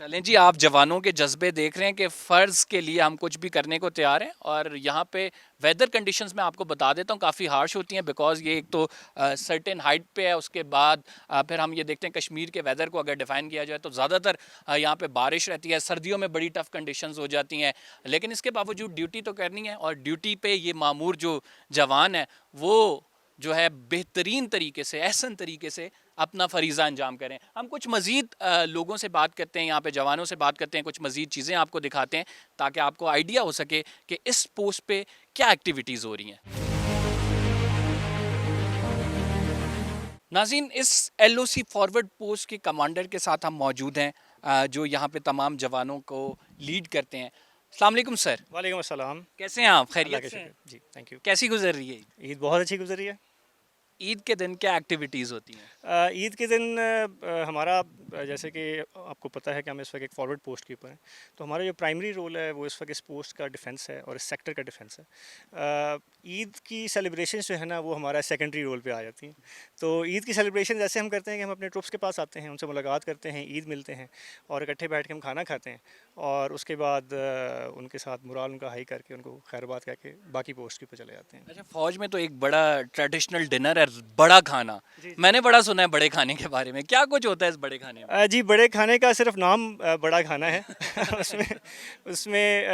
چلیں جی، آپ جوانوں کے جذبے دیکھ رہے ہیں کہ فرض کے لیے ہم کچھ بھی کرنے کو تیار ہیں. اور یہاں پہ ویدر کنڈیشنز میں آپ کو بتا دیتا ہوں کافی ہارش ہوتی ہیں، بیکاز یہ ایک تو سرٹن ہائٹ پہ ہے. اس کے بعد پھر ہم یہ دیکھتے ہیں کشمیر کے ویدر کو اگر ڈیفائن کیا جائے تو زیادہ تر یہاں پہ بارش رہتی ہے، سردیوں میں بڑی ٹف کنڈیشنز ہو جاتی ہیں. لیکن اس کے باوجود ڈیوٹی تو کرنی ہے، اور ڈیوٹی پہ یہ مامور جو جوان ہے وہ جو ہے بہترین طریقے سے، احسن طریقے سے اپنا فریضہ انجام کریں. ہم کچھ مزید لوگوں سے بات کرتے ہیں، یہاں پہ جوانوں سے بات کرتے ہیں، کچھ مزید چیزیں آپ کو دکھاتے ہیں تاکہ آپ کو آئیڈیا ہو سکے کہ اس پوسٹ پہ کیا ایکٹیویٹیز ہو رہی ہیں. ناظرین، اس ایل او سی فارورڈ پوسٹ کے کمانڈر کے ساتھ ہم موجود ہیں جو یہاں پہ تمام جوانوں کو لیڈ کرتے ہیں. السلام علیکم سر. وعلیکم السلام. کیسے ہیں آپ؟ اللہ خیریت کا سے ہیں؟ شکر جی، تھینک یو. کیسی گزر رہی ہے عید؟ عید بہت اچھی گزری ہے. عید کے دن کیا ایکٹیویٹیز ہوتی ہیں؟ عید کے دن ہمارا جیسے کہ آپ کو پتہ ہے کہ ہم اس وقت ایک فارورڈ پوسٹ کے اوپر ہیں، تو ہمارا جو پرائمری رول ہے وہ اس وقت اس پوسٹ کا ڈیفینس ہے اور اس سیکٹر کا ڈیفینس ہے. عید کی سیلیبریشنز جو ہے نا وہ ہمارا سیکنڈری رول پہ آ جاتی ہیں. تو عید کی سیلیبریشن ایسے ہم کرتے ہیں کہ ہم اپنے ٹروپس کے پاس آتے ہیں، ان سے ملاقات کرتے ہیں، عید ملتے ہیں اور اکٹھے بیٹھ کے ہم کھانا کھاتے ہیں، اور اس کے بعد ان کے ساتھ مرال ان کا ہائی کر کے ان کو خیر بات کہہ کے باقی پوسٹ کے اوپر چلے جاتے ہیں. اچھا، فوج میں تو ایک بڑا ٹریڈیشنل ڈنر ہے، بڑا کھانا. میں نے بڑا سنا ہے بڑے کھانے کے بارے میں، کیا کچھ ہوتا ہے اس بڑے کھانے میں؟ جی، بڑے کھانے کا صرف نام بڑا کھانا ہے. اس میں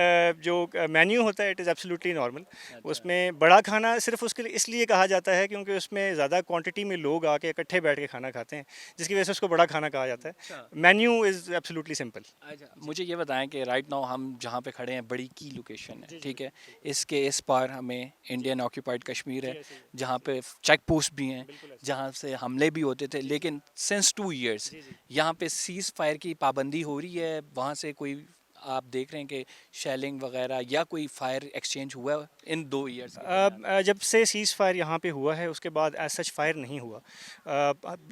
جو مینیو ہوتا ہے اٹ از ایبسلیوٹلی نارمل. اس میں بڑا کھانا صرف اس لیے کہا جاتا ہے کیونکہ اس میں زیادہ کوانٹٹی میں لوگ آ کے اکٹھے بیٹھ کے کھانا کھاتے ہیں، جس کی وجہ سے اس کو بڑا کھانا کہا جاتا ہے. Menu is absolutely simple. اچھا، مجھے یہ بتائیں کہ رائٹ ناؤ ہم جہاں پہ کھڑے ہیں بڑی کی لوکیشن ہے، ٹھیک ہے؟ اس کے اس پار ہمیں انڈین آکیوپائڈ کشمیر ہے، جہاں پہ چیک پوسٹ بھی ہیں، جہاں سے حملے بھی ہوتے تھے. لیکن سنس 2 ایئرس یہاں پہ سیز فائر کی پابندی ہو رہی ہے. وہاں سے کوئی آپ دیکھ رہے ہیں کہ شیلنگ وغیرہ یا کوئی فائر ایکسچینج ہوا ہے ان 2 ایئرس کے درمیان؟ جب سے سیز فائر یہاں پہ ہوا ہے اس کے بعد ایز سچ فائر نہیں ہوا،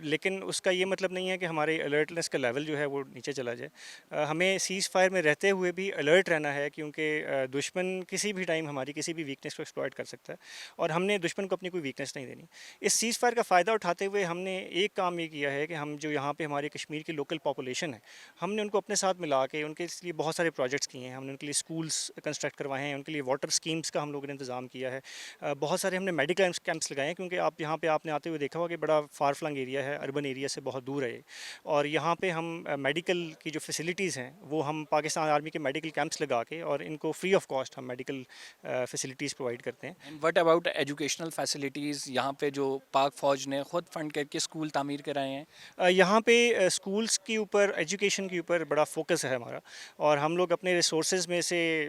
لیکن اس کا یہ مطلب نہیں ہے کہ ہمارے الرٹنس کا لیول جو ہے وہ نیچے چلا جائے. ہمیں سیز فائر میں رہتے ہوئے بھی الرٹ رہنا ہے، کیونکہ دشمن کسی بھی ٹائم ہماری کسی بھی ویکنیس کو ایکسپلائٹ کر سکتا ہے، اور ہم نے دشمن کو اپنی کوئی ویکنیس نہیں دینی. اس سیز فائر کا فائدہ اٹھاتے ہوئے ہم نے ایک کام یہ کیا ہے کہ ہم جو یہاں پہ ہمارے کشمیر کی لوکل پاپولیشن ہے، ہم نے ان کو اپنے ساتھ ملا کے ان کے لیے بہت سارے پروجیکٹس کیے ہیں. ہم نے ان کے لیے اسکولس کنسٹرکٹ کروائے ہیں، ان کے لیے واٹر اسکیمس کا ہم لوگوں نے انتظام کیا ہے. بہت سارے ہم نے میڈیکل کیمپس لگائے ہیں، کیونکہ آپ یہاں پہ آپ نے آتے ہوئے دیکھا ہوگا کہ بڑا فار فلنگ ایریا ہے، اربن ایریا سے بہت دور ہے یہ. اور یہاں پہ ہم میڈیکل کی جو فیسلٹیز ہیں وہ ہم پاکستان آرمی کے میڈیکل کیمپس لگا کے اور ان کو فری آف کاسٹ ہم میڈیکل فیسلٹیز پرووائڈ کرتے ہیں. And what about educational facilities? یہاں پہ جو پاک فوج نے خود فنڈ کر کے اسکول تعمیر کرائے ہیں. یہاں پہ اسکولس کے اوپر، ایجوکیشن کے اوپر بڑا فوکس ہے ہمارا، اور ہم لوگ اپنے ریسورسز میں سے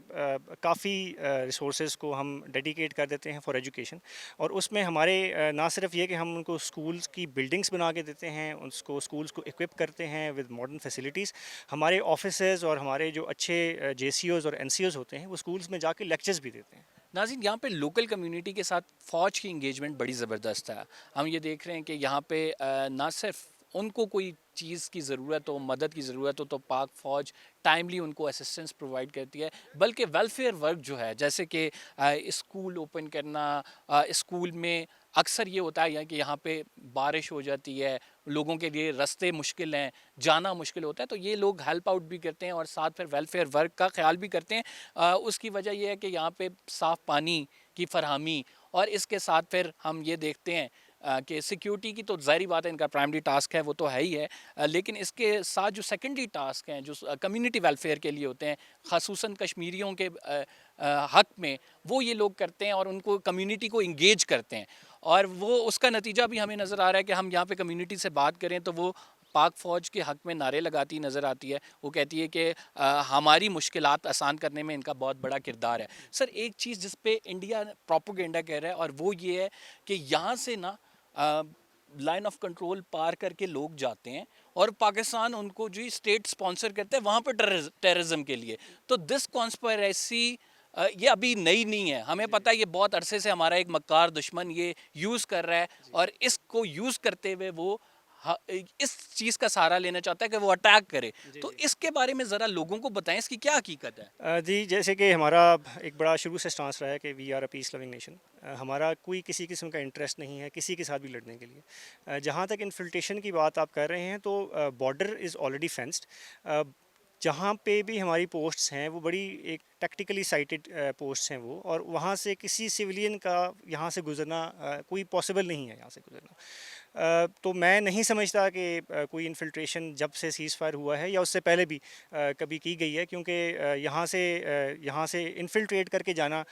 کافی ریسورسز کو ہم ڈیڈیکیٹ کر دیتے ہیں فار ایجوکیشن. اور اس میں ہمارے نہ صرف یہ کہ ہم ان کو اسکولس کی بلڈنگس بنا کے دیتے ہیں، اسکولس کو اکوپ کرتے ہیں ود ماڈرن فیسلٹیز. ہمارے آفیسز اور ہمارے جو اچھے جے سی اوز اور این سی اوز ہوتے ہیں وہ اسکولس میں جا کے لیکچرز بھی دیتے ہیں. ناظرین، یہاں پہ لوکل کمیونٹی کے ساتھ فوج کی انگیجمنٹ بڑی زبردست ہے. ہم یہ دیکھ رہے ہیں کہ یہاں پہ نہ صرف ان کو کوئی چیز کی ضرورت ہو، مدد کی ضرورت ہو تو پاک فوج ٹائملی ان کو اسسٹنس پرووائڈ کرتی ہے، بلکہ ویلفیئر ورک جو ہے، جیسے کہ اسکول اوپن کرنا. اسکول میں اکثر یہ ہوتا ہے کہ یہاں پہ بارش ہو جاتی ہے، لوگوں کے لیے رستے مشکل ہیں، جانا مشکل ہوتا ہے، تو یہ لوگ ہیلپ آؤٹ بھی کرتے ہیں اور ساتھ پھر ویلفیئر ورک کا خیال بھی کرتے ہیں. اس کی وجہ یہ ہے کہ یہاں پہ صاف پانی کی فراہمی، اور اس کے ساتھ پھر ہم یہ دیکھتے ہیں کہ سیکیورٹی کی تو ظاہری بات ہے ان کا پرائمری ٹاسک ہے، وہ تو ہے ہی ہے، لیکن اس کے ساتھ جو سیکنڈری ٹاسک ہیں جو کمیونٹی ویلفیئر کے لیے ہوتے ہیں، خصوصاً کشمیریوں کے حق میں، وہ یہ لوگ کرتے ہیں اور ان کو کمیونٹی کو انگیج کرتے ہیں. اور وہ اس کا نتیجہ بھی ہمیں نظر آ رہا ہے کہ ہم یہاں پہ کمیونٹی سے بات کریں تو وہ پاک فوج کے حق میں نعرے لگاتی نظر آتی ہے. وہ کہتی ہے کہ ہماری مشکلات آسان کرنے میں ان کا بہت بڑا کردار ہے. سر، ایک چیز جس پہ انڈیا پروپیگنڈا کہہ رہا ہے اور وہ یہ ہے کہ یہاں سے نا لائن آف کنٹرول پار کر کے لوگ جاتے ہیں اور پاکستان ان کو جو اسٹیٹ سپانسر کرتے ہیں وہاں پہ ٹیررزم کے لیے. تو دس کانسپریسی یہ ابھی نئی نہیں ہے، ہمیں پتہ ہے یہ بہت عرصے سے ہمارا ایک مکار دشمن یہ یوز کر رہا ہے، اور اس کو یوز کرتے ہوئے وہ اس چیز کا سہارا لینا چاہتا ہے کہ وہ اٹیک کرے. تو اس کے بارے میں ذرا لوگوں کو بتائیں اس کی کیا حقیقت ہے؟ جی، جیسے کہ ہمارا ایک بڑا شروع سے سٹانس رہا ہے کہ we are a piece living nation. ہمارا کوئی کسی قسم کا انٹرسٹ نہیں ہے کسی کے ساتھ بھی لڑنے کے لیے. جہاں تک انفلٹریشن کی بات آپ کر رہے ہیں تو بارڈر از آلریڈی فینسڈ. جہاں پہ بھی ہماری پوسٹس ہیں وہ بڑی ایک ٹیکٹیکلی سائٹڈ پوسٹس ہیں وہ، اور وہاں سے کسی سویلین کا یہاں سے گزرنا کوئی پاسبل نہیں ہے یہاں سے گزرنا. تو میں نہیں سمجھتا کہ کوئی انفلٹریشن جب سے سیز فائر ہوا ہے یا اس سے پہلے بھی کبھی کی گئی ہے، کیونکہ یہاں سے انفلٹریٹ کر کے جانا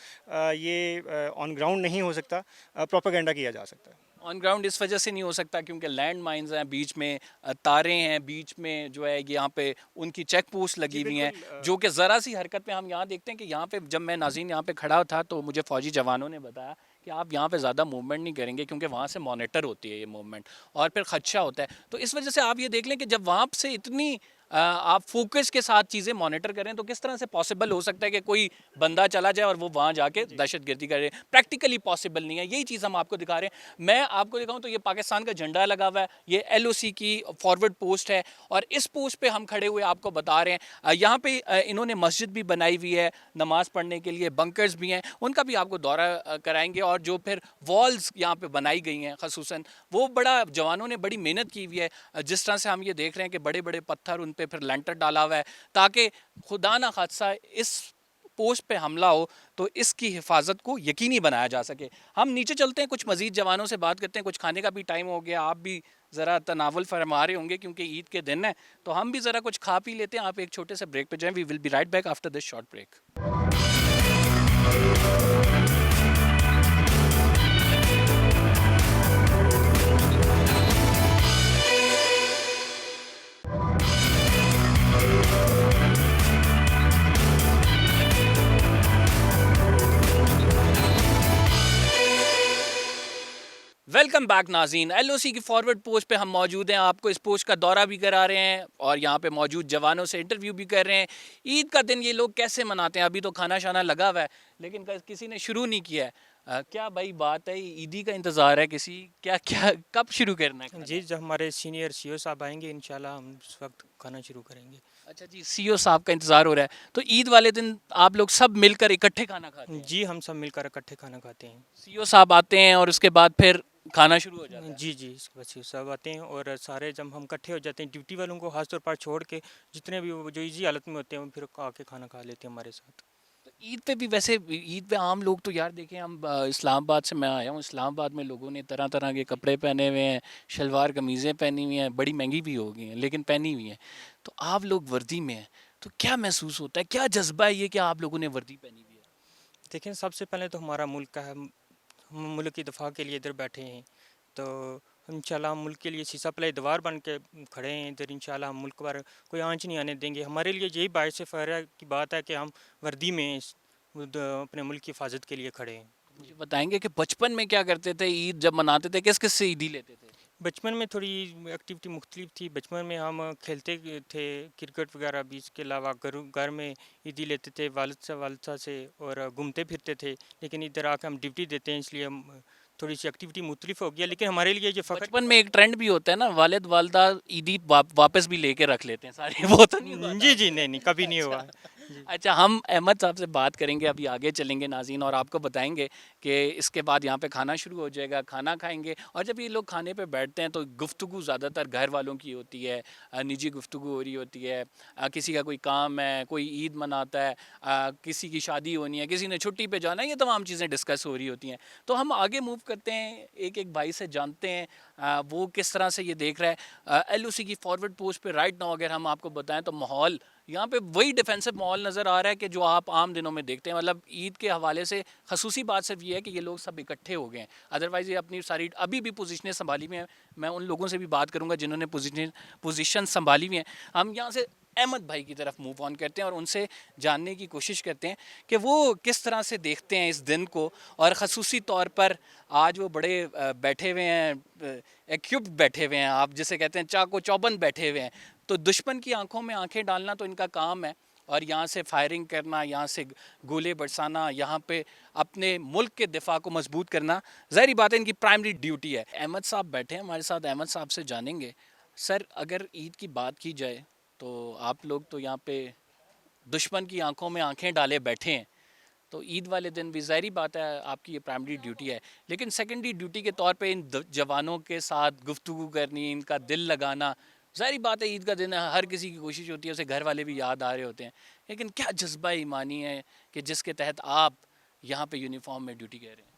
یہ آن گراؤنڈ نہیں ہو سکتا، پروپیگنڈا کیا جا سکتا ہے. آن گراؤنڈ اس وجہ سے نہیں ہو سکتا کیونکہ لینڈ مائنز ہیں بیچ میں، تاریں ہیں بیچ میں، جو ہے یہاں پہ ان کی چیک پوسٹ لگی ہوئی ہیں، جو کہ ذرا سی حرکت میں ہم یہاں دیکھتے ہیں کہ یہاں پہ جب میں ناظرین یہاں پہ کھڑا تھا تو مجھے فوجی جوانوں نے بتایا کہ آپ یہاں پہ زیادہ موومنٹ نہیں کریں گے کیونکہ وہاں سے مانیٹر ہوتی ہے یہ موومنٹ اور پھر خدشہ ہوتا ہے. تو اس وجہ سے آپ یہ دیکھ لیں کہ جب وہاں سے اتنی آپ فوکس کے ساتھ چیزیں مانیٹر کریں تو کس طرح سے پاسبل ہو سکتا ہے کہ کوئی بندہ چلا جائے اور وہ وہاں جا کے دہشت گردی کرے. پریکٹیکلی پاسبل نہیں ہے. یہی چیز ہم آپ کو دکھا رہے ہیں. میں آپ کو دکھاؤں تو یہ پاکستان کا جھنڈا لگا ہوا ہے، یہ ایل او سی کی فارورڈ پوسٹ ہے اور اس پوسٹ پہ ہم کھڑے ہوئے آپ کو بتا رہے ہیں. یہاں پہ انہوں نے مسجد بھی بنائی ہوئی ہے نماز پڑھنے کے لیے، بنکرز بھی ہیں، ان کا بھی آپ کو دورہ کرائیں گے. اور جو پھر والز یہاں پہ بنائی گئی ہیں خصوصاً وہ بڑا جوانوں نے بڑی محنت کی ہوئی ہے. جس طرح سے ہم یہ دیکھ رہے ہیں کہ بڑے بڑے پتھر ان پہ پھر لینٹر ڈالا ہوا ہے تاکہ خدا نہ خاصہ اس پوسٹ پہ حملہ ہو تو اس کی حفاظت کو یقینی بنایا جا سکے. ہم نیچے چلتے ہیں، کچھ مزید جوانوں سے بات کرتے ہیں. کچھ کھانے کا بھی ٹائم ہو گیا، آپ بھی ذرا تناول فرما رہے ہوں گے کیونکہ عید کے دن ہے تو ہم بھی ذرا کچھ کھا پی لیتے ہیں. آپ ایک چھوٹے سے بریک پہ جائیں. We will be right back after this short break. Welcome back ناظرین. ایل او سی کی فارورڈ پوسٹ پہ ہم موجود ہیں. آپ کو اس پوسٹ کا دورہ بھی کرا رہے ہیں اور یہاں پہ موجود جوانوں سے انٹرویو بھی کر رہے ہیں. عید کا دن یہ لوگ کیسے مناتے ہیں؟ ابھی تو کھانا شانا لگا ہوا ہے لیکن کسی نے شروع نہیں کیا ہے. کیا بھائی بات ہے، عیدی کا انتظار ہے کسی کیا کب شروع کرنا ہے کھانا؟ جی جب ہمارے سینئر سی او صاحب آئیں گے انشاءاللہ ہم اس وقت کھانا شروع کریں گے. اچھا جی، سی او صاحب کا انتظار ہو رہا ہے تو عید والے دن آپ لوگ سب مل کر اکٹھے کھانا کھاتے ہیں؟ جی ہم سب مل کر اکٹھے کھانا کھاتے ہیں. سی او صاحب آتے ہیں اور اس کے بعد پھر کھانا شروع ہو جاتا ہے؟ جی جی اس کے بعد سی او صاحب آتے ہیں اور سارے جب ہم اکٹھے ہو جاتے ہیں ڈیوٹی والوں کو خاص طور پر چھوڑ کے جتنے بھی جو ایزی حالت میں ہوتے ہیں وہ پھر آ کے کھانا کھا لیتے ہیں ہمارے ساتھ. عید پہ بھی ویسے عید پہ عام لوگ تو یار دیکھیں، ہم اسلام آباد سے میں آیا ہوں، اسلام آباد میں لوگوں نے طرح طرح کے کپڑے پہنے ہوئے ہیں، شلوار قمیضیں پہنی ہوئی ہیں، بڑی مہنگی بھی ہو گئی ہیں لیکن پہنی ہوئی ہیں. تو آپ لوگ وردی میں ہیں تو کیا محسوس ہوتا ہے؟ کیا جذبہ ہے یہ کہ آپ لوگوں نے وردی پہنی ہوئی ہے؟ دیکھیں سب سے پہلے تو ہمارا ملک کا ہے، ہم ملک کی دفاع کے لیے ادھر بیٹھے ہیں تو انشاءاللہ ہم ملک کے لیے سیسا پلے دوار بن کے کھڑے ہیں ادھر. انشاءاللہ ہم ملک پر کوئی آنچ نہیں آنے دیں گے. ہمارے لیے یہی باعث فخر کی بات ہے کہ ہم وردی میں اپنے ملک کی حفاظت کے لیے کھڑے ہیں. مجھے بتائیں گے کہ بچپن میں کیا کرتے تھے؟ عید جب مناتے تھے کس کس سے عیدی لیتے تھے؟ بچپن میں تھوڑی ایکٹیویٹی مختلف تھی. بچپن میں ہم کھیلتے تھے کرکٹ وغیرہ بھی، اس کے علاوہ گھر میں عیدی لیتے تھے والدہ سے اور گھومتے پھرتے تھے. لیکن ادھر آ کے ہم ڈیوٹی دیتے ہیں اس لیے ہم تھوڑی سی ایکٹیویٹی مختلف ہو گیا. لیکن ہمارے لیے یہ فخر بچپن میں ایک ٹرینڈ بھی ہوتا ہے نا، والد والدہ عیدی واپس بھی لے کے رکھ لیتے ہیں سارے، وہ تو نہیں ہوا تھا؟ جی جی نہیں کبھی نہیں ہوا. اچھا، ہم احمد صاحب سے بات کریں گے، ابھی آگے چلیں گے ناظرین اور آپ کو بتائیں گے کہ اس کے بعد یہاں پہ کھانا شروع ہو جائے گا، کھانا کھائیں گے. اور جب یہ لوگ کھانے پہ بیٹھتے ہیں تو گفتگو زیادہ تر گھر والوں کی ہوتی ہے، نجی گفتگو ہو رہی ہوتی ہے. کسی کا کوئی کام ہے، کوئی عید مناتا ہے، کسی کی شادی ہونی ہے، کسی نے چھٹی پہ جانا ہے، یہ تمام چیزیں ڈسکس ہو رہی ہوتی ہیں. تو ہم آگے موو کرتے ہیں، ایک ایک بھائی سے جانتے ہیں وہ کس طرح سے یہ دیکھ رہا ہے. ایل او سی کی فارورڈ پوسٹ پہ رائٹ ناؤ اگر ہم آپ کو بتائیں تو ماحول یہاں پہ وہی ڈیفینسو ماحول نظر آ رہا ہے کہ جو آپ عام دنوں میں دیکھتے ہیں. مطلب عید کے حوالے سے خصوصی بات صرف یہ ہے کہ یہ لوگ سب اکٹھے ہو گئے ہیں، ادروائز یہ اپنی ساری ابھی بھی پوزیشنیں سنبھالی ہوئی ہیں. میں ان لوگوں سے بھی بات کروں گا جنہوں نے پوزیشن سنبھالی ہوئی ہیں. ہم یہاں سے احمد بھائی کی طرف موو آن کرتے ہیں اور ان سے جاننے کی کوشش کرتے ہیں کہ وہ کس طرح سے دیکھتے ہیں اس دن کو. اور خصوصی طور پر آج وہ بڑے بیٹھے ہوئے ہیں، ایکیوپڈ بیٹھے ہوئے ہیں، آپ جسے کہتے ہیں چاق و چوبند بیٹھے ہوئے ہیں. تو دشمن کی آنکھوں میں آنکھیں ڈالنا تو ان کا کام ہے اور یہاں سے فائرنگ کرنا، یہاں سے گولے برسانا، یہاں پہ اپنے ملک کے دفاع کو مضبوط کرنا ظاہری بات ہے ان کی پرائمری ڈیوٹی ہے. احمد صاحب بیٹھے ہیں ہمارے ساتھ، احمد صاحب سے جانیں گے. سر اگر عید کی بات کی جائے تو آپ لوگ تو یہاں پہ دشمن کی آنکھوں میں آنکھیں ڈالے بیٹھے ہیں تو عید والے دن بھی ظاہری بات ہے آپ کی یہ پرائمری ڈیوٹی ہے، لیکن سیکنڈری ڈیوٹی کے طور پہ ان جوانوں کے ساتھ گفتگو کرنی، ان کا دل لگانا ظاہری بات ہے عید کا دن ہے، ہر کسی کی کوشش ہوتی ہے، اسے گھر والے بھی یاد آ رہے ہوتے ہیں، لیکن کیا جذبہ ایمانی ہے کہ جس کے تحت آپ یہاں پہ یونیفارم میں ڈیوٹی کر رہے ہیں؟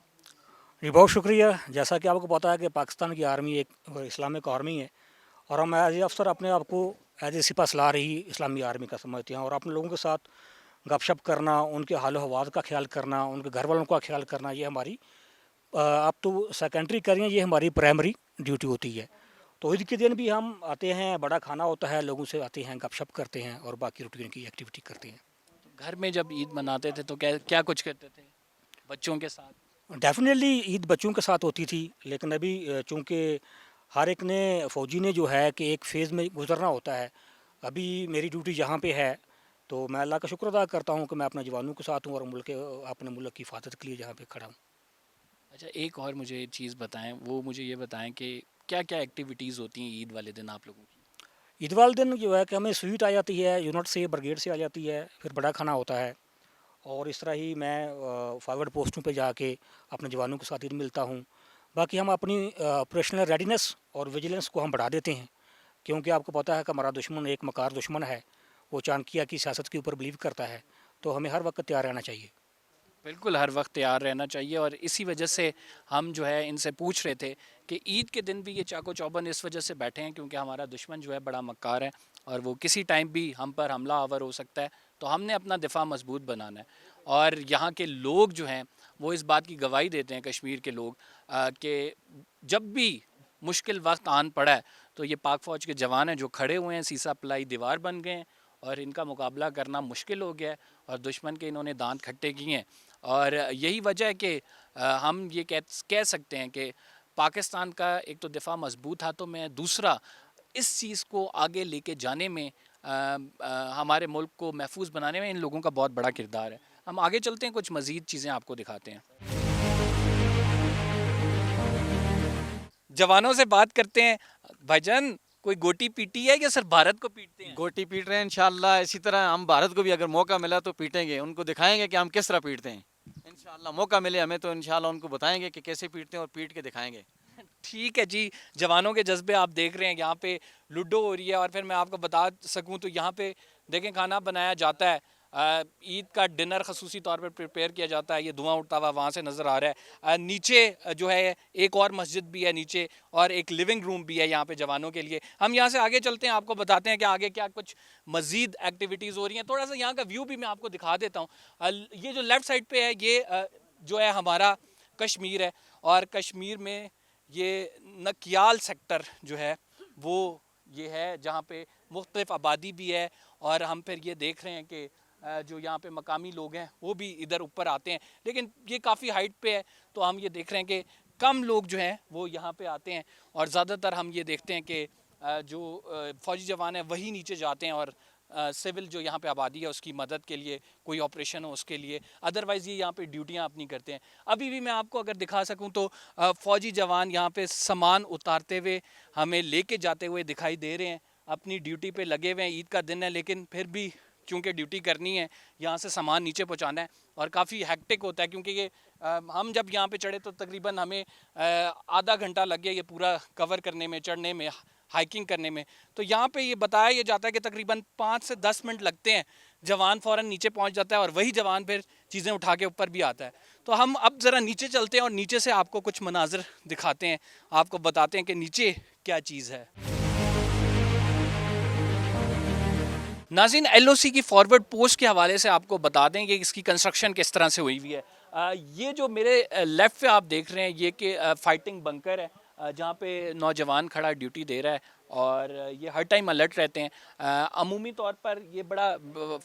جی بہت شکریہ. جیسا کہ آپ کو پتہ ہے کہ پاکستان کی آرمی ایک اسلامک آرمی ہے، اور ہم ایز اے افسر اپنے آپ کو ایز اے سپہ سالار ہی اسلامی آرمی کا سمجھتے ہیں، اور اپنے لوگوں کے ساتھ گپ شپ کرنا، ان کے حال و حوال کا خیال کرنا، ان کے گھر والوں کا خیال کرنا، یہ ہماری اب تو سیکنڈری کریں، یہ ہماری پرائمری ڈیوٹی ہوتی ہے. تو عید کے دن بھی ہم آتے ہیں، بڑا کھانا ہوتا ہے، لوگوں سے آتے ہیں، گپ شپ کرتے ہیں اور باقی روٹین کی ایکٹیویٹی کرتے ہیں. گھر میں جب عید مناتے تھے تو کیا کچھ کرتے تھے بچوں کے ساتھ؟ ڈیفینیٹلی عید بچوں کے ساتھ ہوتی تھی، لیکن ابھی چونکہ ہر ایک نے فوجی نے جو ہے کہ ایک فیز میں گزرنا ہوتا ہے. ابھی میری ڈیوٹی یہاں پہ ہے، تو میں اللہ کا شکر ادا کرتا ہوں کہ میں اپنے جوانوں کے ساتھ ہوں اور اپنے ملک کی حفاظت کے لیے جہاں پہ کھڑا ہوں. اچھا، ایک اور مجھے چیز بتائیں، وہ مجھے یہ بتائیں کہ کیا کیا ایکٹیویٹیز ہوتی ہیں عید والے دن آپ لوگوں کی؟ عید والے دن جو ہے کہ ہمیں سویٹ آ جاتی ہے، یونٹ سے بریگیڈ سے آ جاتی ہے، پھر بڑا کھانا ہوتا ہے، اور اس طرح ہی میں فارورڈ پوسٹوں پہ جا کے اپنے جوانوں کے ساتھ عید ملتا ہوں. باقی ہم اپنی آپریشنل ریڈینس اور ویجیلنس کو ہم بڑھا دیتے ہیں، کیونکہ آپ کو پتہ ہے کہ ہمارا دشمن ایک مکار دشمن ہے، وہ چانکیہ کی سیاست کے اوپر بلیو کرتا ہے، تو ہمیں ہر وقت تیار رہنا چاہیے. بالکل، ہر وقت تیار رہنا چاہیے، اور اسی وجہ سے ہم جو ہے ان سے پوچھ رہے تھے کہ عید کے دن بھی یہ چاقو چوبند اس وجہ سے بیٹھے ہیں کیونکہ ہمارا دشمن جو ہے بڑا مکار ہے اور وہ کسی ٹائم بھی ہم پر حملہ آور ہو سکتا ہے، تو ہم نے اپنا دفاع مضبوط بنانا ہے. اور یہاں کے لوگ جو ہیں وہ اس بات کی گواہی دیتے ہیں، کشمیر کے لوگ، کہ جب بھی مشکل وقت آن پڑا ہے تو یہ پاک فوج کے جوان ہیں جو کھڑے ہوئے ہیں، سیسا پلائی دیوار بن گئے ہیں، اور ان کا مقابلہ کرنا مشکل ہو گیا ہے، اور دشمن کے انہوں نے دانت کھٹے کیے ہیں. اور یہی وجہ ہے کہ ہم یہ کہہ سکتے ہیں کہ پاکستان کا ایک تو دفاع مضبوط ہاتھوں میں ہے، دوسرا اس چیز کو آگے لے کے جانے میں ہمارے ملک کو محفوظ بنانے میں ان لوگوں کا بہت بڑا کردار ہے. ہم آگے چلتے ہیں، کچھ مزید چیزیں آپ کو دکھاتے ہیں. جوانوں سے بات کرتے ہیں. بھائی جان، کوئی گوٹی پیٹی ہے یا صرف بھارت کو پیٹتے ہیں؟ گوٹی پیٹ رہے ہیں انشاءاللہ. اسی طرح ہم بھارت کو بھی اگر موقع ملا تو پیٹیں گے، ان کو دکھائیں گے کہ ہم کس طرح پیٹتے ہیں. انشاءاللہ موقع ملے ہمیں تو انشاءاللہ ان کو بتائیں گے کہ کیسے پیٹتے ہیں اور پیٹ کے دکھائیں گے. ٹھیک ہے جی، جوانوں کے جذبے آپ دیکھ رہے ہیں. یہاں پہ لوڈو ہو رہی ہے، اور پھر میں آپ کو بتا سکوں تو یہاں پہ دیکھیں کھانا بنایا جاتا ہے. عید کا ڈنر خصوصی طور پر پریپیئر کیا جاتا ہے. یہ دھواں اٹھتا ہوا وہاں سے نظر آ رہا ہے. نیچے جو ہے ایک اور مسجد بھی ہے نیچے، اور ایک لیونگ روم بھی ہے یہاں پہ جوانوں کے لیے. ہم یہاں سے آگے چلتے ہیں، آپ کو بتاتے ہیں کہ آگے کیا کچھ مزید ایکٹیویٹیز ہو رہی ہیں. تھوڑا سا یہاں کا ویو بھی میں آپ کو دکھا دیتا ہوں. یہ جو لیفٹ سائڈ پہ ہے یہ جو ہے ہمارا کشمیر ہے، اور کشمیر میں یہ نکیال سیکٹر جو ہے وہ یہ ہے جہاں پہ مختلف آبادی بھی ہے. اور ہم پھر یہ دیکھ رہے ہیں کہ جو یہاں پہ مقامی لوگ ہیں وہ بھی ادھر اوپر آتے ہیں، لیکن یہ کافی ہائٹ پہ ہے، تو ہم یہ دیکھ رہے ہیں کہ کم لوگ جو ہیں وہ یہاں پہ آتے ہیں. اور زیادہ تر ہم یہ دیکھتے ہیں کہ جو فوجی جوان ہیں وہی نیچے جاتے ہیں، اور سول جو یہاں پہ آبادی ہے اس کی مدد کے لیے، کوئی آپریشن ہو اس کے لیے، ادروائز یہ یہاں پہ ڈیوٹیاں اپنی کرتے ہیں. ابھی بھی میں آپ کو اگر دکھا سکوں تو فوجی جوان یہاں پہ سامان اتارتے ہوئے ہمیں لے کے جاتے ہوئے دکھائی دے رہے ہیں. اپنی ڈیوٹی پہ لگے ہوئے ہیں، عید کا دن ہے لیکن پھر بھی چونکہ ڈیوٹی کرنی ہے، یہاں سے سامان نیچے پہنچانا ہے، اور کافی ہیکٹک ہوتا ہے کیونکہ یہ ہم جب یہاں پہ چڑھے تو تقریباً ہمیں آدھا گھنٹہ لگ گیا یہ پورا کور کرنے میں، چڑھنے میں، ہائکنگ کرنے میں. تو یہاں پہ یہ بتایا یہ جاتا ہے کہ تقریباً 5 سے 10 منٹ لگتے ہیں، جوان فوراً نیچے پہنچ جاتا ہے، اور وہی جوان پھر چیزیں اٹھا کے اوپر بھی آتا ہے. تو ہم اب ذرا نیچے چلتے ہیں اور نیچے سے آپ کو کچھ مناظر دکھاتے ہیں، آپ کو بتاتے ہیں کہ نیچے کیا چیز ہے. ناظرین، ایل او سی کی فارورڈ پوسٹ کے حوالے سے آپ کو بتا دیں کہ اس کی کنسٹرکشن کس طرح سے ہوئی ہوئی ہے. یہ جو میرے لیفٹ پہ آپ دیکھ رہے ہیں یہ کہ فائٹنگ بنکر ہے جہاں پہ نوجوان کھڑا ڈیوٹی دے رہا ہے، اور یہ ہر ٹائم الرٹ رہتے ہیں. عمومی طور پر یہ بڑا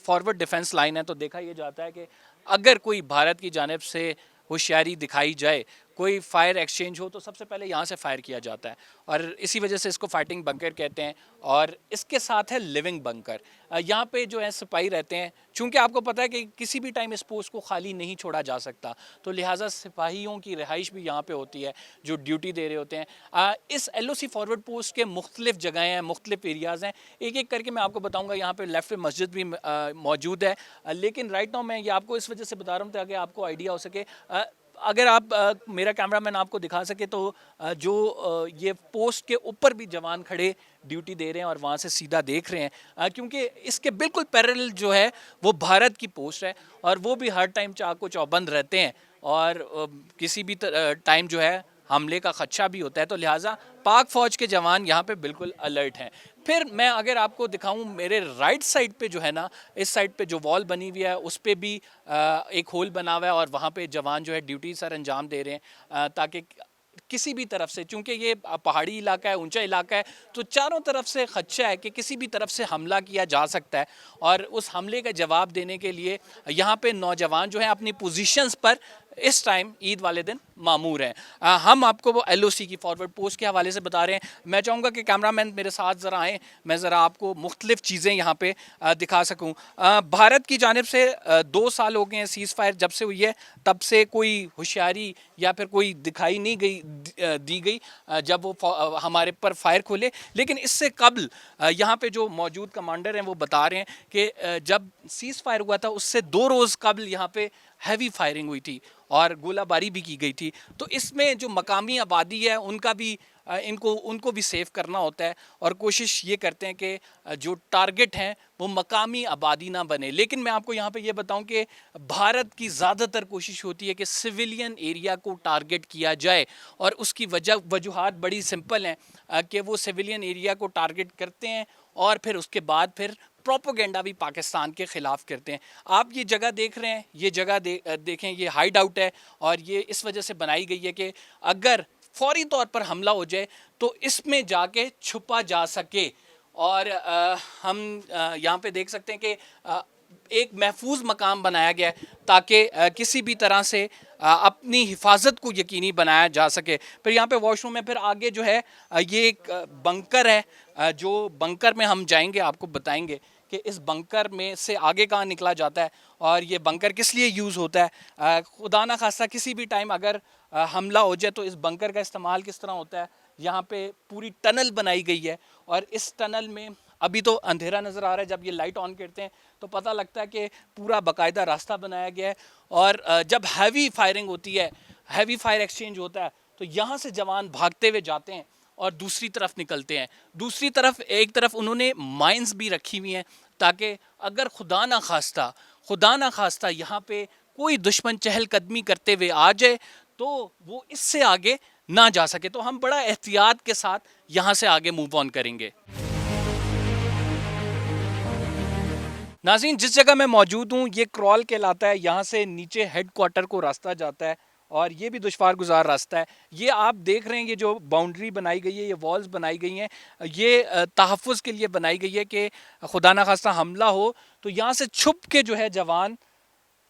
فارورڈ ڈیفنس لائن ہے، تو دیکھا یہ جاتا ہے کہ اگر کوئی بھارت کی جانب سے ہوشیاری دکھائی جائے، کوئی فائر ایکسچینج ہو، تو سب سے پہلے یہاں سے فائر کیا جاتا ہے، اور اسی وجہ سے اس کو فائٹنگ بنکر کہتے ہیں. اور اس کے ساتھ ہے لیونگ بنکر. یہاں پہ جو ہے سپاہی رہتے ہیں، چونکہ آپ کو پتہ ہے کہ کسی بھی ٹائم اس پوسٹ کو خالی نہیں چھوڑا جا سکتا، تو لہٰذا سپاہیوں کی رہائش بھی یہاں پہ ہوتی ہے جو ڈیوٹی دے رہے ہوتے ہیں. اس ایل او سی فارورڈ پوسٹ کے مختلف جگہیں ہیں، مختلف ایریاز ہیں، ایک ایک کر کے میں آپ کو بتاؤں گا. یہاں پہ لیفٹ پہ مسجد بھی موجود ہے، لیکن رائٹ ناؤ میں یہ آپ کو اس وجہ سے بتا رہا ہوں تاکہ آپ کو آئیڈیا ہو سکے. اگر آپ میرا کیمرہ مین آپ کو دکھا سکے تو جو یہ پوسٹ کے اوپر بھی جوان کھڑے ڈیوٹی دے رہے ہیں اور وہاں سے سیدھا دیکھ رہے ہیں کیونکہ اس کے بالکل پیرل جو ہے وہ بھارت کی پوسٹ ہے اور وہ بھی ہر ٹائم چاق و چوبند رہتے ہیں اور کسی بھی ٹائم جو ہے حملے کا خدشہ بھی ہوتا ہے، تو لہٰذا پاک فوج کے جوان یہاں پہ بالکل الرٹ ہیں۔ پھر میں اگر آپ کو دکھاؤں میرے رائٹ سائڈ پہ جو ہے نا، اس سائڈ پہ جو وال بنی ہوئی ہے اس پہ بھی ایک ہول بنا ہوا ہے اور وہاں پہ جوان جو ہے ڈیوٹی سر انجام دے رہے ہیں تاکہ کسی بھی طرف سے، چونکہ یہ پہاڑی علاقہ ہے، اونچا علاقہ ہے، تو چاروں طرف سے خدشہ ہے کہ کسی بھی طرف سے حملہ کیا جا سکتا ہے اور اس حملے کا جواب دینے کے لیے یہاں پہ نوجوان جو ہیں اپنی پوزیشنز پر اس ٹائم عید والے دن معمور ہیں۔ ہم آپ کو وہ ایل او سی کی فارورڈ پوسٹ کے حوالے سے بتا رہے ہیں۔ میں چاہوں گا کہ کیمرہ مین میرے ساتھ ذرا آئیں، میں ذرا آپ کو مختلف چیزیں یہاں پہ دکھا سکوں۔ بھارت کی جانب سے 2 سال ہو گئے ہیں سیز فائر جب سے ہوئی ہے، تب سے کوئی ہوشیاری یا پھر کوئی دکھائی نہیں دی گئی جب وہ ہمارے پر فائر کھولے، لیکن اس سے قبل یہاں پہ جو موجود کمانڈر ہیں وہ بتا رہے ہیں کہ جب سیز فائر ہوا تھا اس سے 2 روز قبل یہاں پہ ہیوی فائرنگ ہوئی تھی اور گولہ باری بھی کی گئی تھی، تو اس میں جو مقامی آبادی ہے ان کا بھی ان کو بھی سیف کرنا ہوتا ہے اور کوشش یہ کرتے ہیں کہ جو ٹارگٹ ہیں وہ مقامی آبادی نہ بنے۔ لیکن میں آپ کو یہاں پہ یہ بتاؤں کہ بھارت کی زیادہ تر کوشش ہوتی ہے کہ سویلین ایریا کو ٹارگٹ کیا جائے اور اس کی وجوہات بڑی سمپل ہیں کہ وہ سویلین ایریا کو ٹارگٹ کرتے ہیں اور پھر اس کے بعد پھر پروپوگنڈا بھی پاکستان کے خلاف کرتے ہیں۔ آپ یہ جگہ دیکھ رہے ہیں، یہ جگہ دیکھیں، یہ ہائیڈ آؤٹ ہے اور یہ اس وجہ سے بنائی گئی ہے کہ اگر فوری طور پر حملہ ہو جائے تو اس میں جا کے چھپا جا سکے۔ اور ہم یہاں پہ دیکھ سکتے ہیں کہ ایک محفوظ مقام بنایا گیا ہے تاکہ کسی بھی طرح سے اپنی حفاظت کو یقینی بنایا جا سکے۔ پھر یہاں پہ واش روم ہے، پھر آگے جو ہے یہ ایک بنکر ہے، جو بنکر میں ہم جائیں گے آپ کو بتائیں گے کہ اس بنکر میں سے آگے کہاں نکلا جاتا ہے اور یہ بنکر کس لیے یوز ہوتا ہے۔ خدا نہ خواستہ کسی بھی ٹائم اگر حملہ ہو جائے تو اس بنکر کا استعمال کس طرح ہوتا ہے۔ یہاں پہ پوری ٹنل بنائی گئی ہے اور اس ٹنل میں ابھی تو اندھیرا نظر آ رہا ہے، جب یہ لائٹ آن کرتے ہیں تو پتہ لگتا ہے کہ پورا باقاعدہ راستہ بنایا گیا ہے اور جب ہیوی فائرنگ ہوتی ہے، ہیوی فائر ایکسچینج ہوتا ہے تو یہاں سے جوان بھاگتے ہوئے جاتے ہیں اور دوسری طرف نکلتے ہیں۔ دوسری طرف ایک طرف انہوں نے مائنز بھی رکھی ہوئی ہیں تاکہ اگر خدا نہ خواستہ یہاں پہ کوئی دشمن چہل قدمی کرتے ہوئے آ جائے تو وہ اس سے آگے نہ جا سکے۔ تو ہم بڑا احتیاط کے ساتھ یہاں سے آگے موو آن کریں گے۔ ناظرین، جس جگہ میں موجود ہوں یہ کرال کہلاتا ہے، یہاں سے نیچے ہیڈ کوارٹر کو راستہ جاتا ہے اور یہ بھی دشوار گزار راستہ ہے۔ یہ آپ دیکھ رہے ہیں یہ جو باؤنڈری بنائی گئی ہے، یہ والز بنائی گئی ہیں، یہ تحفظ کے لیے بنائی گئی ہے کہ خدا نہ خواستہ حملہ ہو تو یہاں سے چھپ کے جو ہے جوان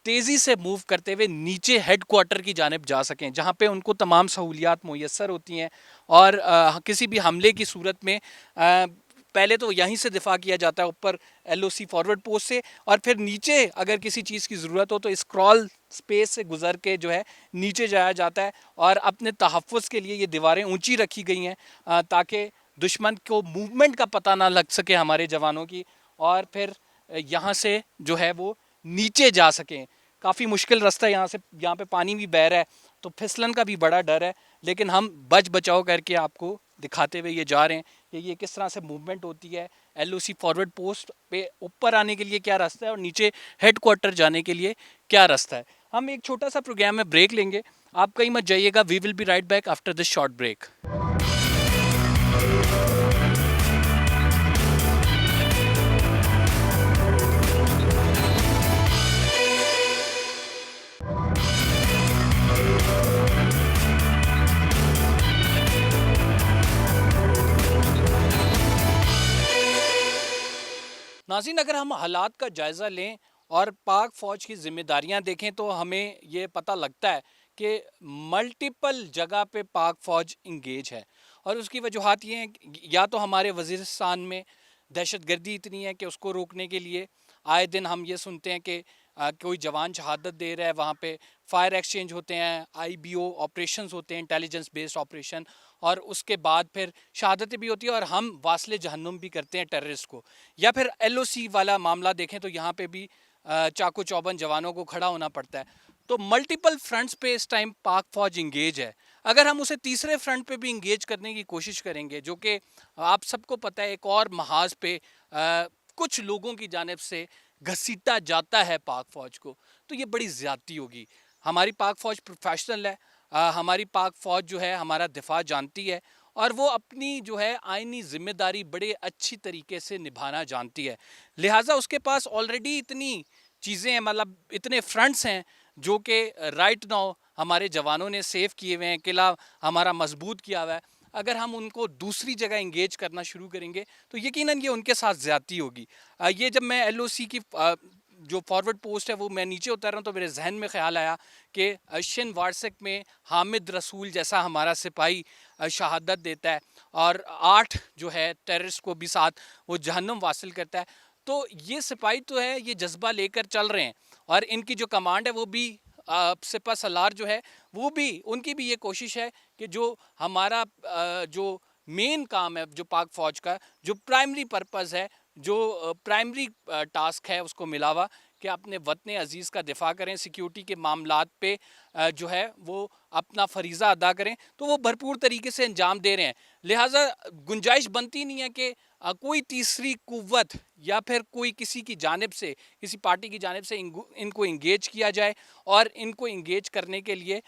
تیزی سے موو کرتے ہوئے نیچے ہیڈ کوارٹر کی جانب جا سکیں، جہاں پہ ان کو تمام سہولیات میسر ہوتی ہیں اور کسی بھی حملے کی صورت میں پہلے تو یہیں سے دفاع کیا جاتا ہے اوپر ایل او سی فارورڈ پوسٹ سے، اور پھر نیچے اگر کسی چیز کی ضرورت ہو تو اس کرال سپیس سے گزر کے جو ہے نیچے جایا جاتا ہے اور اپنے تحفظ کے لیے یہ دیواریں اونچی رکھی گئی ہیں تاکہ دشمن کو موومنٹ کا پتہ نہ لگ سکے ہمارے جوانوں کی، اور پھر یہاں سے جو ہے وہ نیچے جا سکیں۔ کافی مشکل راستہ ہے، یہاں پہ پانی بھی بہہ رہا ہے تو پھسلن کا بھی بڑا ڈر ہے، لیکن ہم بچ بچاؤ کر کے آپ کو دکھاتے ہوئے یہ جا رہے ہیں کہ یہ کس طرح سے موومنٹ ہوتی ہے۔ ایل او سی فارورڈ پوسٹ پہ اوپر آنے کے لیے کیا راستہ ہے اور نیچے ہیڈ کوارٹر جانے کے لیے کیا راستہ ہے۔ ہم ایک چھوٹا سا پروگرام میں بریک لیں گے، آپ کہیں مت جائیے گا، we will be right back after this short break. ناظرین، اگر ہم حالات کا جائزہ لیں اور پاک فوج کی ذمہ داریاں دیکھیں تو ہمیں یہ پتہ لگتا ہے کہ ملٹیپل جگہ پہ پاک فوج انگیج ہے، اور اس کی وجوہات یہ ہیں یا تو ہمارے وزیرستان میں دہشت گردی اتنی ہے کہ اس کو روکنے کے لیے آئے دن ہم یہ سنتے ہیں کہ کوئی جوان شہادت دے رہا ہے، وہاں پہ فائر ایکسچینج ہوتے ہیں، آئی بی او آپریشنز ہوتے ہیں، انٹیلیجنس بیسڈ آپریشن، اور اس کے بعد پھر شہادتیں بھی ہوتی ہیں اور ہم واصل جہنم بھی کرتے ہیں ٹیررسٹ کو۔ یا پھر ایل او سی والا معاملہ دیکھیں تو یہاں پہ بھی چاقو چوبند جوانوں کو کھڑا ہونا پڑتا ہے۔ تو ملٹیپل فرنٹس پہ اس ٹائم پاک فوج انگیج ہے. اگر ہم اسے تیسرے فرنٹ پہ بھی انگیج کرنے کی کوشش کریں گے, جو کہ آپ سب کو پتہ ہے ایک اور محاذ پہ کچھ لوگوں کی جانب سے گھسیٹا جاتا ہے پاک فوج کو, تو یہ بڑی زیادتی ہوگی. ہماری پاک فوج پروفیشنل ہے, ہماری پاک فوج جو ہے ہمارا دفاع جانتی ہے, اور وہ اپنی جو ہے آئینی ذمہ داری بڑے اچھی طریقے سے نبھانا جانتی ہے. لہٰذا اس کے پاس آلریڈی اتنی چیزیں ہیں, مطلب اتنے فرنٹس ہیں جو کہ رائٹ ناؤ ہمارے جوانوں نے سیو کیے ہوئے ہیں, قلعہ ہمارا مضبوط کیا ہوا ہے. اگر ہم ان کو دوسری جگہ انگیج کرنا شروع کریں گے تو یقیناً یہ ان کے ساتھ زیادتی ہوگی. یہ جب میں ایل او سی کی جو فارورڈ پوسٹ ہے وہ میں نیچے اتر رہا ہوں تو میرے ذہن میں خیال آیا کہ شن وارسک میں حامد رسول جیسا ہمارا سپاہی شہادت دیتا ہے, اور 8 جو ہے ٹیررسٹ کو بھی ساتھ وہ جہنم واصل کرتا ہے. تو یہ سپاہی تو ہے, یہ جذبہ لے کر چل رہے ہیں, اور ان کی جو کمانڈ ہے وہ بھی سپہ سالار جو ہے وہ بھی, ان کی بھی یہ کوشش ہے کہ جو ہمارا جو مین کام ہے جو پاک فوج کا جو پرائمری پرپز ہے, جو پرائمری ٹاسک ہے اس کو ملا ہوا کہ اپنے وطن عزیز کا دفاع کریں, سیکیورٹی کے معاملات پہ جو ہے وہ اپنا فریضہ ادا کریں, تو وہ بھرپور طریقے سے انجام دے رہے ہیں. لہٰذا گنجائش بنتی نہیں ہے کہ کوئی تیسری قوت یا پھر کوئی کسی کی جانب سے, کسی پارٹی کی جانب سے ان کو انگیج کیا جائے, اور ان کو انگیج کرنے کے لیے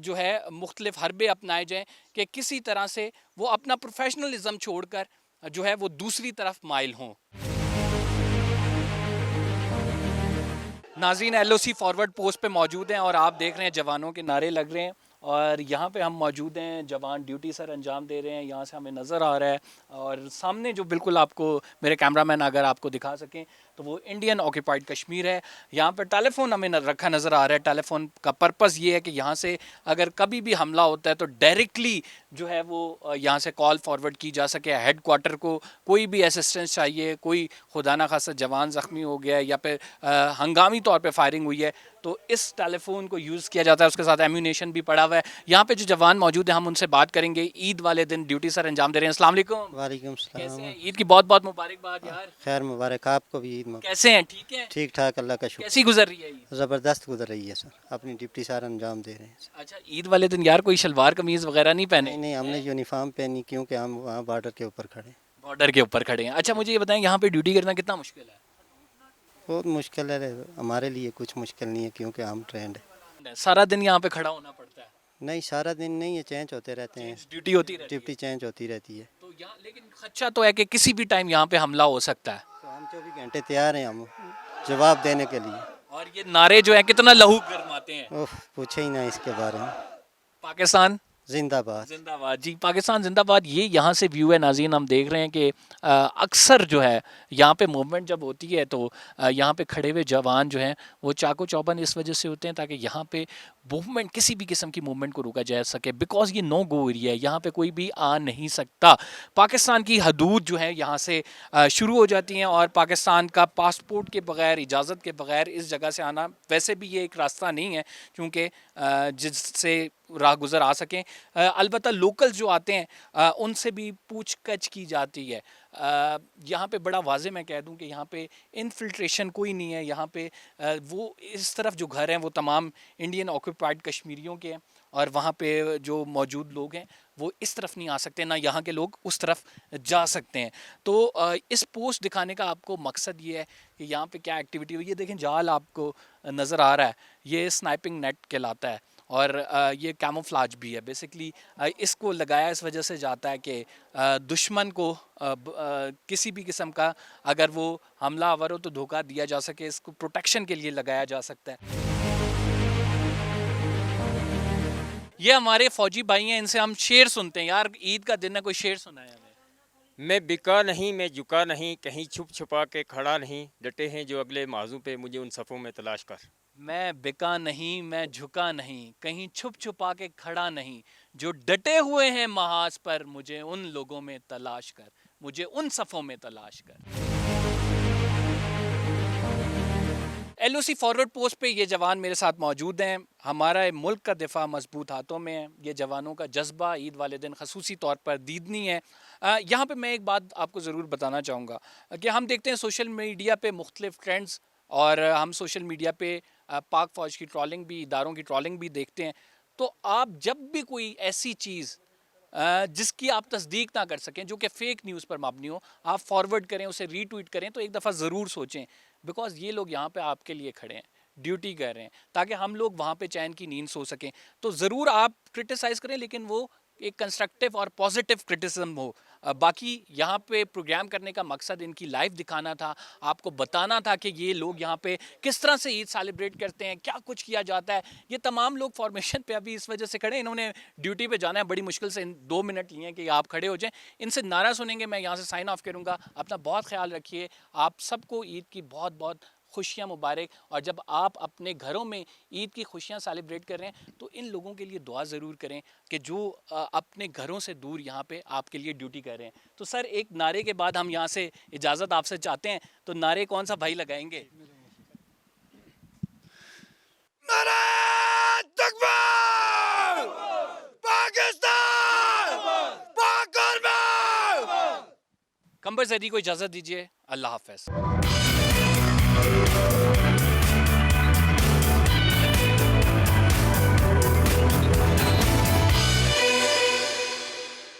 جو ہے مختلف حربے اپنائے جائیں کہ کسی طرح سے وہ اپنا پروفیشنلزم چھوڑ کر جو ہے وہ دوسری طرف مائل ہوں. ناظرین, ایل او سی فارورڈ پوسٹ پہ موجود ہیں اور آپ دیکھ رہے ہیں جوانوں کے نعرے لگ رہے ہیں, اور یہاں پہ ہم موجود ہیں, جوان ڈیوٹی سر انجام دے رہے ہیں, یہاں سے ہمیں نظر آ رہا ہے. اور سامنے جو بالکل آپ کو میرے کیمرہ مین اگر آپ کو دکھا سکیں تو وہ انڈین آکوپائڈ کشمیر ہے. یہاں پہ ٹیلی فون ہمیں رکھا نظر آ رہا ہے. ٹیلی فون کا پرپز یہ ہے کہ یہاں سے اگر کبھی بھی حملہ ہوتا ہے تو ڈائریکٹلی جو ہے وہ یہاں سے کال فارورڈ کی جا سکے ہیڈ کوارٹر کو. کوئی بھی اسسٹنس چاہیے, کوئی خدا نخواستہ جوان زخمی ہو گیا یا پھر ہنگامی طور پہ فائرنگ ہوئی ہے, تو اس ٹیلی فون کو یوز کیا جاتا ہے. اس کے ساتھ ایمونیشن بھی پڑا ہوا ہے. یہاں پہ جو جوان موجود ہیں ہم ان سے بات کریں گے. عید والے دن ڈیوٹی سر انجام دے رہے ہیں. السلام علیکم. وعلیکم کیسے السلام. ہیں؟ عید کی بہت بہت مبارکباد یار. خیر مبارک آپ کو بھی عید مبارک. کیسے ہیں؟ ٹھیک ہے, ٹھیک ٹھاک اللہ کا شکر. کیسی گزر رہی ہے عید؟ زبردست گزر رہی ہے سر, اپنی ڈپٹی سر انجام دے رہے ہیں سر. اچھا, عید والے دن یار کوئی شلوار قمیض وغیرہ نہیں پہنے؟ نہیں ہم نے یونیفارم پہنی کیونکہ ہم وہاں بارڈر کے اوپر کھڑے ہیں. بارڈر کے اوپر کھڑے ہیں. اچھا مجھے یہ بتائیں یہاں پہ ڈیوٹی کرنا کتنا مشکل ہے؟ بہت مشکل ہے, ہمارے لیے کچھ مشکل نہیں ہے کیونکہ ہم ٹرینڈ ہیں. سارا دن یہاں پہ کھڑا ہونا پڑتا ہے؟ نہیں سارا دن نہیں, یہ چینج ہوتے رہتے ہیں, ڈیوٹی ہوتی رہتی ہے ڈپٹی چینج ہوتی رہتی ہے. تو یہاں لیکن خدشہ تو ہے کہ کسی بھی ٹائم یہاں پہ حملہ ہو سکتا ہے. تو ہم 24 گھنٹے تیار ہیں ہم جواب دینے کے لیے. اور یہ نعرے جو ہیں کتنا لہو گرماتے ہیں. اوہ پوچھے ہی نہ اس کے بارے میں. پاکستان زندہ باد. زندہ باد. جی پاکستان زندہ باد. یہ یہاں سے ویو ہے ناظرین, ہم دیکھ رہے ہیں کہ اکثر جو ہے یہاں پہ موومنٹ جب ہوتی ہے تو یہاں پہ کھڑے ہوئے جوان جو ہیں وہ چاقو چوبند اس وجہ سے ہوتے ہیں تاکہ یہاں پہ موومنٹ, کسی بھی قسم کی موومنٹ کو روکا جا سکے, بیکاز یہ نو گو ایریا ہے, یہاں پہ کوئی بھی آ نہیں سکتا. پاکستان کی حدود جو ہیں یہاں سے شروع ہو جاتی ہیں, اور پاکستان کا پاسپورٹ کے بغیر, اجازت کے بغیر اس جگہ سے آنا, ویسے بھی یہ ایک راستہ نہیں ہے کیونکہ جس سے راہ گزر آ سکیں. البتہ لوکل جو آتے ہیں ان سے بھی پوچھ گچھ کی جاتی ہے. یہاں پہ بڑا واضح میں کہہ دوں کہ یہاں پہ انفلٹریشن کوئی نہیں ہے. یہاں پہ وہ اس طرف جو گھر ہیں وہ تمام انڈین آکوپائڈ کشمیریوں کے ہیں, اور وہاں پہ جو موجود لوگ ہیں وہ اس طرف نہیں آ سکتے, نہ یہاں کے لوگ اس طرف جا سکتے ہیں. تو اس پوسٹ دکھانے کا آپ کو مقصد یہ ہے کہ یہاں پہ کیا ایکٹیویٹی ہوئی. یہ دیکھیں جال آپ کو نظر آ رہا ہے, یہ سنائپنگ نیٹ کہلاتا ہے, اور یہ کیموفلاج بھی ہے. بیسکلی اس کو لگایا اس وجہ سے جاتا ہے کہ دشمن کو کسی بھی قسم کا اگر وہ حملہ آور ہو تو دھوکہ دیا جا سکے, اس کو پروٹیکشن کے لیے لگایا جا سکتا ہے. یہ ہمارے فوجی بھائی ہیں, ان سے ہم شعر سنتے ہیں. یار عید کا دن ہے, کوئی شعر سنائے ہمیں. میں بکا نہیں, میں جھکا نہیں, کہیں چھپ چھپا کے کھڑا نہیں, ڈٹے ہیں جو اگلے موضوع پہ مجھے ان صفوں میں تلاش کر. میں بکا نہیں, میں جھکا نہیں, کہیں چھپ چھپا کے کھڑا نہیں, جو ڈٹے ہوئے ہیں محاذ پر مجھے ان لوگوں میں تلاش کر, مجھے ان صفوں میں تلاش کر. ایل او سی فارورڈ پوسٹ پہ یہ جوان میرے ساتھ موجود ہیں. ہمارا ملک کا دفاع مضبوط ہاتھوں میں ہے. یہ جوانوں کا جذبہ عید والے دن خصوصی طور پر دیدنی ہے. یہاں پہ میں ایک بات آپ کو ضرور بتانا چاہوں گا کہ ہم دیکھتے ہیں سوشل میڈیا پہ مختلف ٹرینڈز, اور ہم سوشل میڈیا پہ پاک فوج کی ٹرولنگ بھی، اداروں کی ٹرولنگ بھی دیکھتے ہیں، تو آپ جب بھی کوئی ایسی چیز جس کی آپ تصدیق نہ کر سکیں، جو کہ فیک نیوز پر مبنی ہو، آپ فارورڈ کریں، اسے ری ٹویٹ کریں، تو ایک دفعہ ضرور سوچیں، بیکاز یہ لوگ یہاں پہ آپ کے لیے کھڑے ہیں، ڈیوٹی کر رہے ہیں، تاکہ ہم لوگ وہاں پہ چین کی نیند سو سکیں. تو ضرور آپ کرٹیسائز کریں، لیکن وہ ایک کنسٹرکٹیو اور پازیٹیو کرٹیسزم ہو. باقی یہاں پہ پروگرام کرنے کا مقصد ان کی لائف دکھانا تھا، آپ کو بتانا تھا کہ یہ لوگ یہاں پہ کس طرح سے عید سیلیبریٹ کرتے ہیں، کیا کچھ کیا جاتا ہے. یہ تمام لوگ فارمیشن پہ ابھی اس وجہ سے کھڑے ہیں، انہوں نے ڈیوٹی پہ جانا ہے، بڑی مشکل سے 2 منٹ لیے ہیں کہ آپ کھڑے ہو جائیں. ان سے نعرہ سنیں گے، میں یہاں سے سائن آف کروں گا. اپنا بہت خیال رکھیے. آپ سب کو عید کی بہت بہت خوشیاں مبارک. اور جب آپ اپنے گھروں میں عید کی خوشیاں سیلیبریٹ کر رہے ہیں تو ان لوگوں کے لیے دعا ضرور کریں کہ جو اپنے گھروں سے دور یہاں پہ آپ کے لیے ڈیوٹی کر رہے ہیں. تو سر ایک نعرے کے بعد ہم یہاں سے اجازت آپ سے چاہتے ہیں، تو نعرے کون سا بھائی لگائیں گے؟ قمبر زیدی کو اجازت دیجیے. اللہ حافظ.